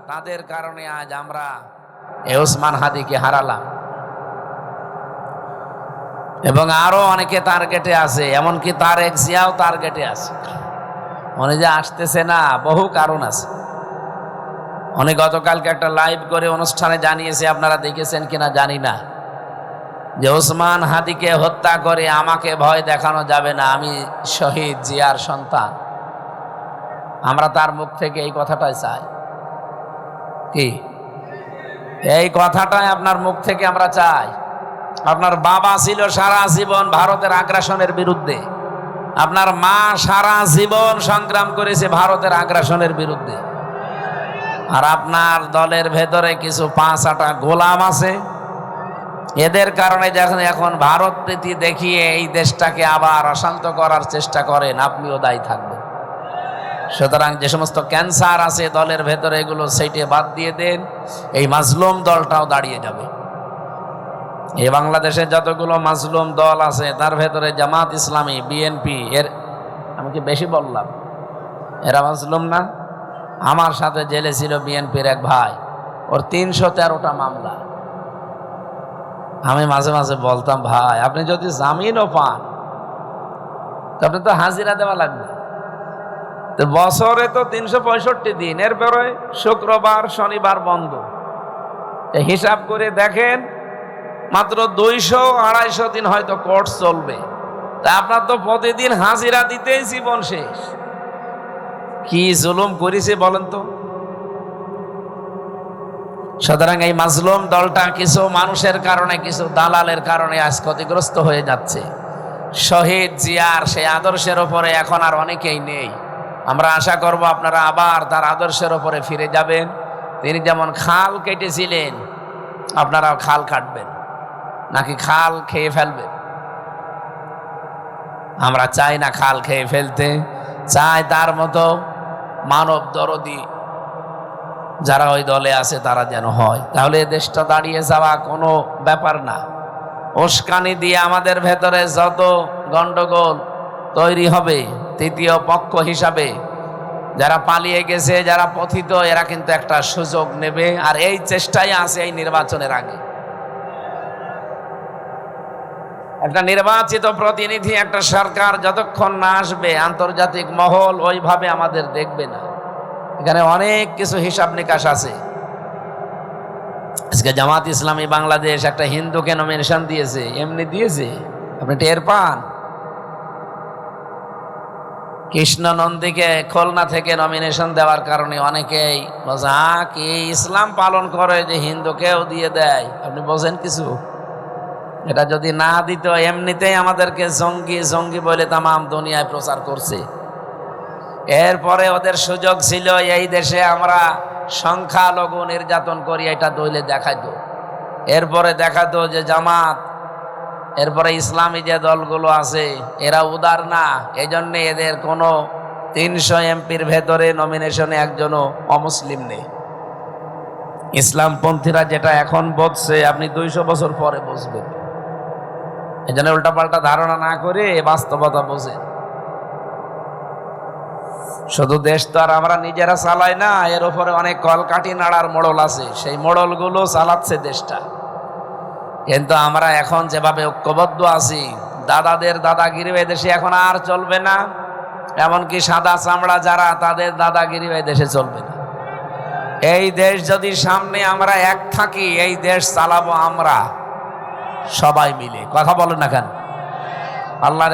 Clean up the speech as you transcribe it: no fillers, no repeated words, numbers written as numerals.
তাদের কারণে আজ আমরা ওসমান হাদিকে হারালাম এবং আরো অনেকে টার্গেটে আছে, এমনকি তারেক জিয়াও টার্গেটে আছে। উনি যে আসতেছে না, বহু কারণ আছে। উনি গতকালকে একটা লাইভ করে অনুষ্ঠানে জানিয়েছে, আপনারা দেখেছেন কিনা জানি না, যে ওসমান হাদিকে হত্যা করে আমাকে ভয় দেখানো যাবে না, আমি শহীদ জিয়ার সন্তান। আমরা তার মুখ থেকে এই কথাটাই চাই। কি এই কথাটাই আপনার মুখ থেকে আমরা চাই। আপনার বাবা ছিল সারা জীবন ভারতের আগ্রাসনের বিরুদ্ধে, আপনার মা সারা জীবন সংগ্রাম করেছে ভারতের আগ্রাসনের বিরুদ্ধে, আর আপনার দলের ভেতরে কিছু 5-8টা গোলাম আছে। এদের কারণে যখন এখন ভারত প্রীতি দেখিয়ে এই দেশটাকে আবার অশান্ত করার চেষ্টা করেন, আপনিও দায়ী থাকবেন। সুতরাং যে সমস্ত ক্যান্সার আছে দলের ভেতরে, এগুলো সেইটে বাদ দিয়ে দেন, এই মাজলুম দলটাও দাঁড়িয়ে যাবে। এই বাংলাদেশে যতগুলো মাজলুম দল আছে তার ভেতরে জামাত ইসলামী, বিএনপি, এর আমি কি বেশি বললাম? এরা মাজলুম না? আমার সাথে জেলে ছিল বিএনপির এক ভাই, ওর 313টা মামলা। আমি মাঝে মাঝে বলতাম, ভাই আপনি যদি জামিনও পান তো আপনি তো হাজিরা দেওয়া লাগবে। তো বছরে তো 365 দিন, এরপরে শুক্রবার শনিবার বন্ধ। হিসাব করে দেখেন, মাত্র 200-250 দিন হয়তো কোর্ট চলবে। তা আপনার তো প্রতিদিন হাজিরা দিতেই জীবন শেষ। কি জুলুম করেছে বলেন তো। সুতরাং এই মাজলুম দলটা কিছু মানুষের কারণে, কিছু দালালের কারণে আজ ক্ষতিগ্রস্ত হয়ে যাচ্ছে। শহীদ জিয়ার সেই আদর্শের ওপরে এখন আর অনেকেই নেই। আমরা আশা করব আপনারা আবার তার আদর্শের ওপরে ফিরে যাবেন। তিনি যেমন খাল কেটেছিলেন, আপনারাও খাল কাটবেন, নাকি খাল খেয়ে ফেলবেন? আমরা চাই না খাল খেয়ে ফেলতে, চাই তার মতো মানব দরদি যারা ওই দলে আছে তারা যেন হয়। তাহলে দেশটা দাঁড়িয়ে যাওয়া কোনো ব্যাপার না। উস্কানি দিয়ে আমাদের ভেতরে যত গন্ডগোল তৈরি হবে, তৃতীয় পক্ষ হিসাবে যারা পালিয়ে গেছে, যারা পথিত, এরা কিন্তু একটা সুযোগ নেবে। আর এই চেষ্টাই আছে এই নির্বাচনের আগে। একটা নির্বাচিত প্রতিনিধি, একটা সরকার যতক্ষণ না আসবে, আন্তর্জাতিক মহল ওইভাবে আমাদের দেখবে না। এখানে অনেক কিছু হিসাব নিকাশ আছে। আজকে জামাত ইসলামী বাংলাদেশ একটা হিন্দুকে নমিনেশন দিয়েছে, এমনি দিয়েছে, আপনি টের পান? কৃষ্ণ নন্দীকে খুলনা থেকে নমিনেশন দেওয়ার কারণে অনেকেই বলছে, কি ইসলাম পালন করে যে হিন্দুকেও দিয়ে দেয়? আপনি বোঝেন কিছু? এটা যদি না দিত, এমনিতেই আমাদেরকে জঙ্গি জঙ্গি বলে তামাম দুনিয়ায় প্রচার করছে। এরপরে ওদের সুযোগ ছিল এই দেশে আমরা সংখ্যালঘু নির্যাতন করি, এটা দইলে দেখাইতো। এরপরে দেখাতো যে জামাত, এরপরে ইসলামী যে দলগুলো আছে এরা উদার না, এজন্য এদের কোনো 300 এমপির ভেতরে নমিনেশনে একজনও অমুসলিম নেই। ইসলামপন্থীরা যেটা এখন বুঝছে, আপনি 200 বছর পরে বুঝবেন। এজন্য উল্টাপাল্টা ধারণা না করে বাস্তবতা বোঝেন। শুধু দেশ তো আর আমরা নিজেরা চালাই না, এর উপরে অনেক কলকাঠি নাড়ার মোড়ল আছে, সেই মোড়লগুলো চালাচ্ছে দেশটা। কিন্তু আমরা এখন যেভাবে ঐক্যবদ্ধ আছি, দাদাদের দাদাগিরি দেশে এখন আর চলবে না। এমনকি সাদা চামড়া যারা, তাদের দাদাগিরি দেশে চলবে না। এই দেশ যদি সামনে আমরা এক থাকি, এই দেশ চালাবো আমরা সবাই মিলে। কথা বলেন না কেন? আল্লাহ